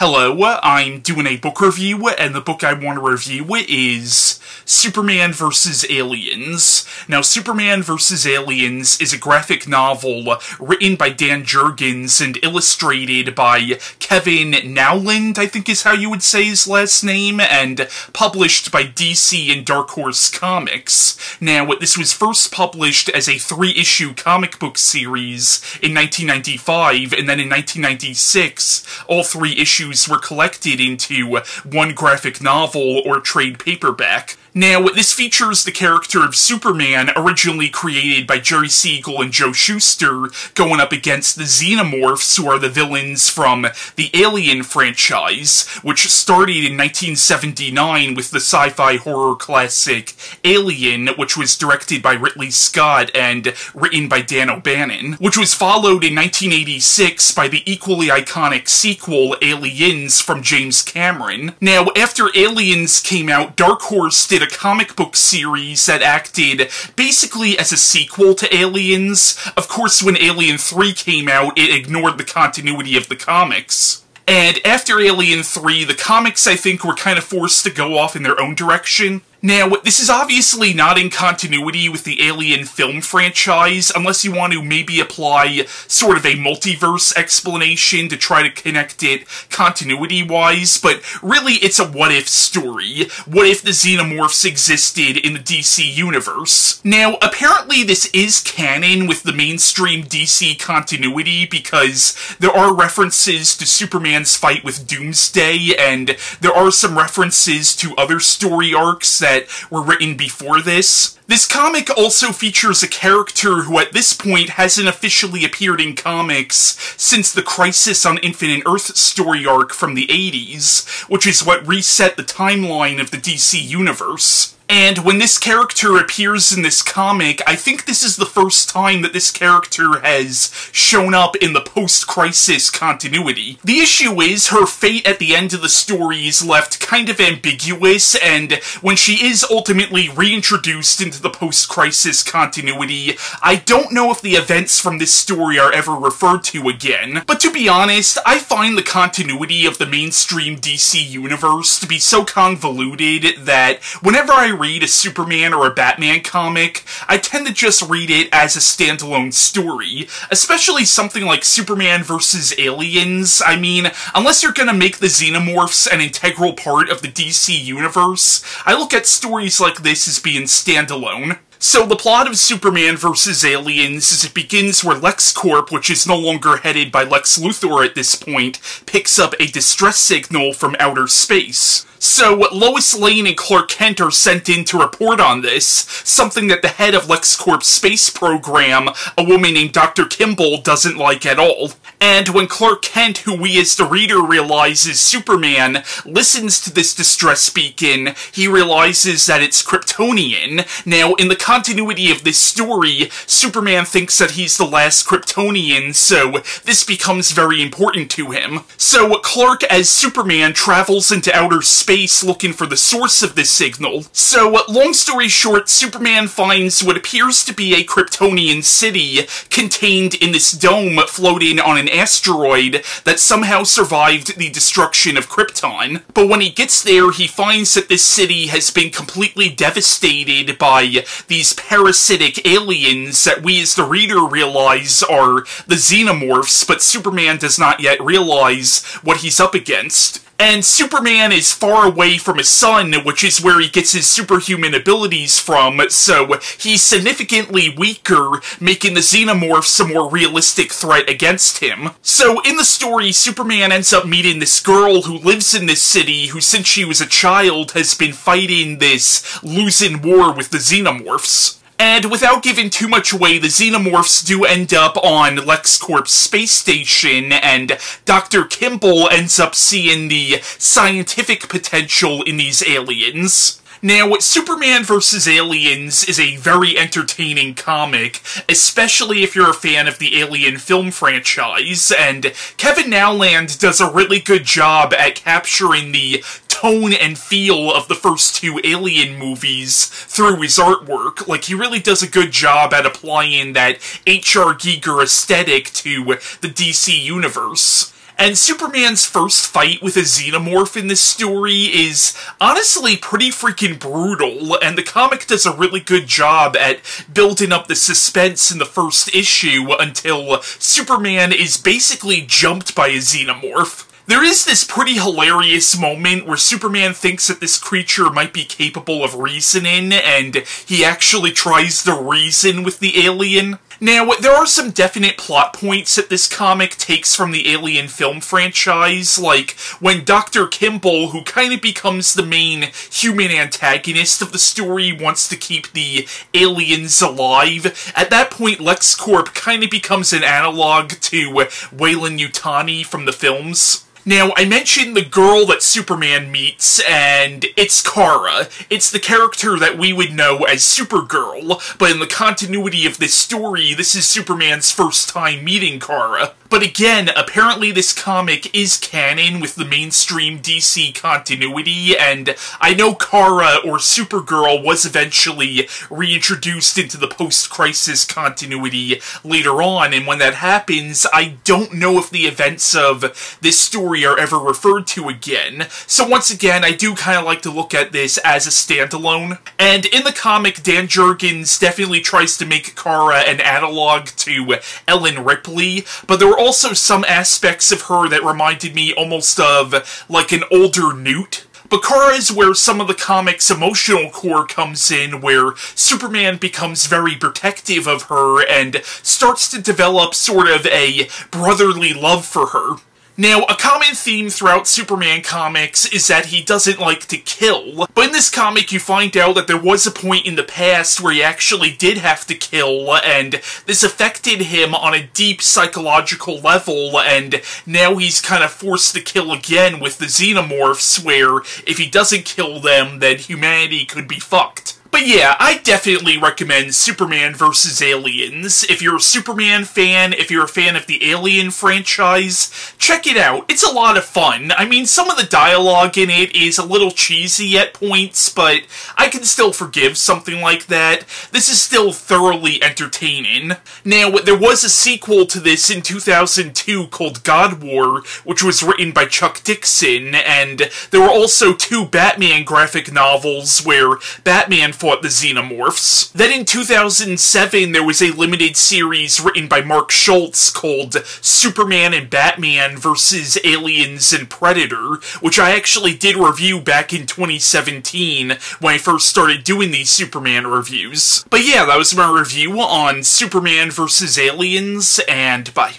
Hello, I'm doing a book review, and the book I want to review is Superman vs. Aliens. Now, Superman vs. Aliens is a graphic novel written by Dan Jurgens and illustrated by Kevin Nowlan, I think is how you would say his last name, and published by DC and Dark Horse Comics. Now, this was first published as a 3-issue comic book series in 1995, and then in 1996, all 3 issues were collected into one graphic novel or trade paperback. Now, this features the character of Superman, originally created by Jerry Siegel and Joe Shuster, going up against the Xenomorphs, who are the villains from the Alien franchise, which started in 1979 with the sci-fi horror classic Alien, which was directed by Ridley Scott and written by Dan O'Bannon, which was followed in 1986 by the equally iconic sequel, Aliens, from James Cameron. Now, after Aliens came out, Dark Horse did a comic book series that acted basically as a sequel to Aliens. Of course, when Alien 3 came out, it ignored the continuity of the comics. And after Alien 3, the comics, I think, were kind of forced to go off in their own direction. Now, this is obviously not in continuity with the Alien film franchise, unless you want to maybe apply sort of a multiverse explanation to try to connect it continuity-wise, but really it's a what-if story. What if the Xenomorphs existed in the DC universe? Now, apparently this is canon with the mainstream DC continuity, because there are references to Superman's fight with Doomsday, and there are some references to other story arcs that were written before this. This comic also features a character who at this point hasn't officially appeared in comics since the Crisis on Infinite Earth story arc from the 80s, which is what reset the timeline of the DC universe. And when this character appears in this comic, I think this is the first time that this character has shown up in the post-Crisis continuity. The issue is, her fate at the end of the story is left kind of ambiguous, and when she is ultimately reintroduced into the post-Crisis continuity, I don't know if the events from this story are ever referred to again. But to be honest, I find the continuity of the mainstream DC universe to be so convoluted that whenever I read a Superman or a Batman comic, I tend to just read it as a standalone story, especially something like Superman vs. Aliens. I mean, unless you're gonna make the Xenomorphs an integral part of the DC universe, I look at stories like this as being standalone. So the plot of Superman vs. Aliens is it begins where LexCorp, which is no longer headed by Lex Luthor at this point, picks up a distress signal from outer space. So Lois Lane and Clark Kent are sent in to report on this, something that the head of LexCorp's space program, a woman named Dr. Kimball, doesn't like at all. And when Clark Kent, who we as the reader realize is Superman, listens to this distress beacon, he realizes that it's Kryptonian. Now, in the continuity of this story, Superman thinks that he's the last Kryptonian, so this becomes very important to him. So Clark, as Superman, travels into outer space looking for the source of this signal. So, long story short, Superman finds what appears to be a Kryptonian city contained in this dome floating on an asteroid that somehow survived the destruction of Krypton. But when he gets there, he finds that this city has been completely devastated by these parasitic aliens that we as the reader realize are the Xenomorphs, but Superman does not yet realize what he's up against. And Superman is far away from his son, which is where he gets his superhuman abilities from, so he's significantly weaker, making the Xenomorphs a more realistic threat against him. So in the story, Superman ends up meeting this girl who lives in this city, who since she was a child has been fighting this losing war with the Xenomorphs. And without giving too much away, the Xenomorphs do end up on LexCorp's space station, and Dr. Kimball ends up seeing the scientific potential in these aliens. Now, Superman vs. Aliens is a very entertaining comic, especially if you're a fan of the Alien film franchise, and Kevin Nowlan does a really good job at capturing the tone and feel of the first 2 Alien movies through his artwork. Like, he really does a good job at applying that H.R. Giger aesthetic to the DC universe. And Superman's first fight with a xenomorph in this story is honestly pretty freaking brutal, and the comic does a really good job at building up the suspense in the first issue until Superman is basically jumped by a xenomorph. There is this pretty hilarious moment where Superman thinks that this creature might be capable of reasoning, and he actually tries to reason with the alien. Now, there are some definite plot points that this comic takes from the Alien film franchise, like when Dr. Kimball, who kind of becomes the main human antagonist of the story, wants to keep the aliens alive. At that point, LexCorp kind of becomes an analog to Weyland-Yutani from the films. Now, I mentioned the girl that Superman meets, and it's Kara. It's the character that we would know as Supergirl, but in the continuity of this story, this is Superman's first time meeting Kara. But again, apparently this comic is canon with the mainstream DC continuity, and I know Kara, or Supergirl, was eventually reintroduced into the post-crisis continuity later on, and when that happens, I don't know if the events of this story are ever referred to again. So once again, I do kind of like to look at this as a standalone. And in the comic, Dan Jurgens definitely tries to make Kara an analog to Ellen Ripley, but there were also some aspects of her that reminded me almost of like an older Newt. But Kara is where some of the comic's emotional core comes in, where Superman becomes very protective of her and starts to develop sort of a brotherly love for her. Now, a common theme throughout Superman comics is that he doesn't like to kill, but in this comic you find out that there was a point in the past where he actually did have to kill, and this affected him on a deep psychological level, and now he's kind of forced to kill again with the xenomorphs, where if he doesn't kill them, then humanity could be fucked. But yeah, I definitely recommend Superman vs. Aliens. If you're a Superman fan, if you're a fan of the Alien franchise, check it out. It's a lot of fun. I mean, some of the dialogue in it is a little cheesy at points, but I can still forgive something like that. This is still thoroughly entertaining. Now, there was a sequel to this in 2002 called God War, which was written by Chuck Dixon, and there were also 2 Batman graphic novels where Batman fought the xenomorphs. Then in 2007, there was a limited series written by Mark Schultz called Superman and Batman vs. Aliens and Predator, which I actually did review back in 2017 when I first started doing these Superman reviews. But yeah, that was my review on Superman vs. Aliens, and bye.